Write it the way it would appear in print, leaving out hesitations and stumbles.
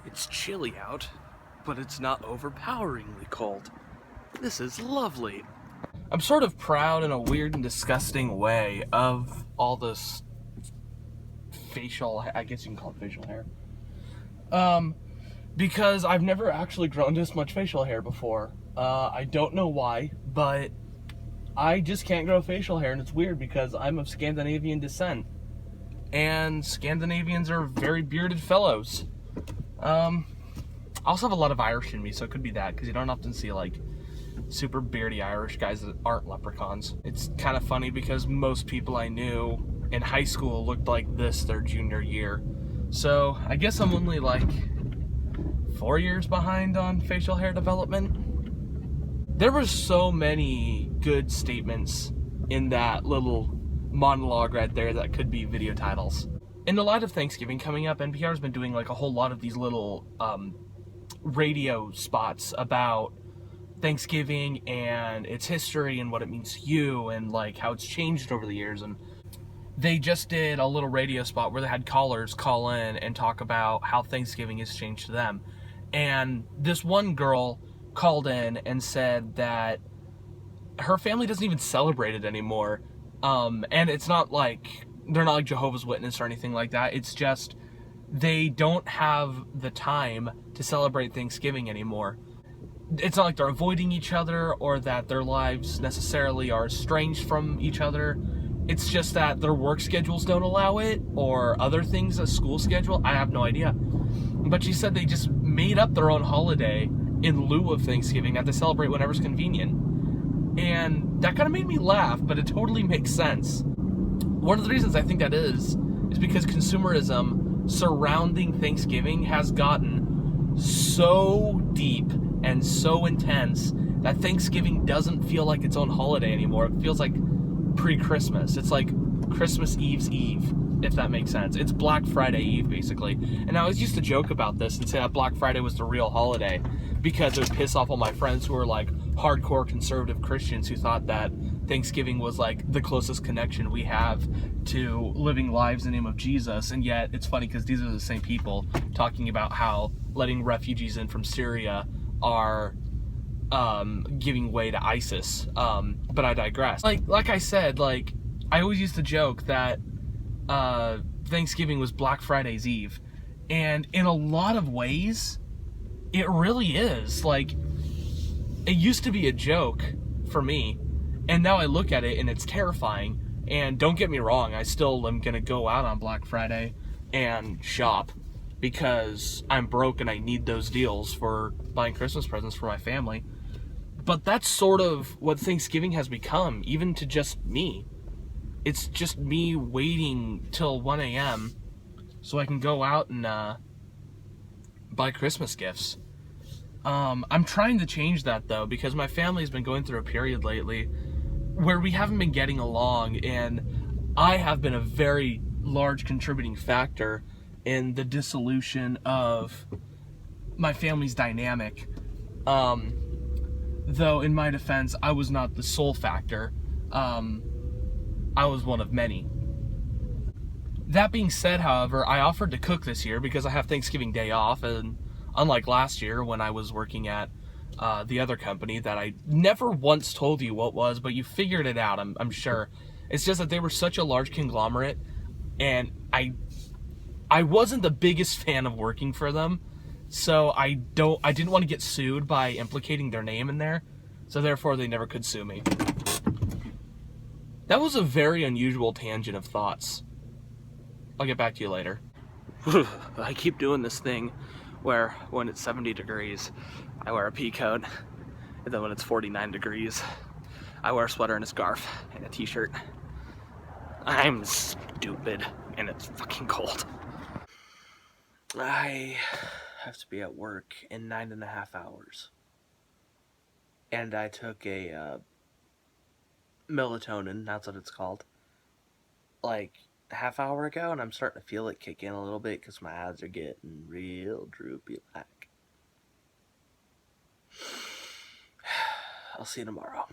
It's chilly out, but it's not overpoweringly cold. This is lovely. I'm sort of proud in a weird and disgusting way of all this facial, I guess you can call it facial hair. Because I've never actually grown this much facial hair before. I don't know why, but I just can't grow facial hair, and it's weird because I'm of Scandinavian descent. And Scandinavians are very bearded fellows. I also have a lot of Irish in me, so it could be that, because you don't often see, like, super beardy Irish guys that aren't leprechauns. It's kind of funny because most people I knew in high school looked like this their junior year. So I guess I'm only like 4 years behind on facial hair development. There were so many good statements in that little monologue right there that could be video titles. In the light of Thanksgiving coming up, NPR's been doing like a whole lot of these little radio spots about Thanksgiving and its history and what it means to you and like how it's changed over the years. And they just did a little radio spot where they had callers call in and talk about how Thanksgiving has changed to them. And this one girl called in and said that her family doesn't even celebrate it anymore. And it's not like they're not like Jehovah's Witness or anything like that. It's just they don't have the time to celebrate Thanksgiving anymore. It's not like they're avoiding each other or that their lives necessarily are estranged from each other. It's just that their work schedules don't allow it, or other things, a school schedule. I have no idea. But she said they just made up their own holiday in lieu of Thanksgiving that they celebrate whenever's convenient. And that kind of made me laugh, but it totally makes sense. One of the reasons I think that is because consumerism surrounding Thanksgiving has gotten so deep and so intense that Thanksgiving doesn't feel like its own holiday anymore. It feels like pre-Christmas. It's like Christmas Eve's Eve, if that makes sense. It's Black Friday Eve, basically. And I always used to joke about this and say that Black Friday was the real holiday because it would piss off all my friends who were like hardcore conservative Christians who thought that Thanksgiving was like the closest connection we have to living lives in the name of Jesus. And yet it's funny because these are the same people talking about how letting refugees in from Syria are giving way to ISIS. But I digress. Like I said, like I always used to joke that Thanksgiving was Black Friday's Eve, and in a lot of ways, it really is. Like, it used to be a joke for me, and now I look at it and it's terrifying. And don't get me wrong, I still am gonna go out on Black Friday and shop because I'm broke and I need those deals for buying Christmas presents for my family. But that's sort of what Thanksgiving has become, even to just me. It's just me waiting till 1 a.m. so I can go out and buy Christmas gifts. I'm trying to change that, though, because my family's been going through a period lately where we haven't been getting along, and I have been a very large contributing factor in the dissolution of my family's dynamic. Though, in my defense, I was not the sole factor. I was one of many. That being said, however, I offered to cook this year because I have Thanksgiving Day off, and unlike last year when I was working at the other company that I never once told you what was, but you figured it out, I'm sure. It's just that they were such a large conglomerate, and I wasn't the biggest fan of working for them. So I didn't want to get sued by implicating their name in there, so therefore they never could sue me. That was a very unusual tangent of thoughts. I'll get back to you later. I keep doing this thing where when it's 70 degrees, I wear a pea coat, and then when it's 49 degrees, I wear a sweater and a scarf and a t-shirt. I'm stupid, and it's fucking cold. I have to be at work in 9.5 hours. And I took a melatonin, that's what it's called, like a half hour ago, and I'm starting to feel it kick in a little bit because my eyes are getting real droopy like. I'll see you tomorrow.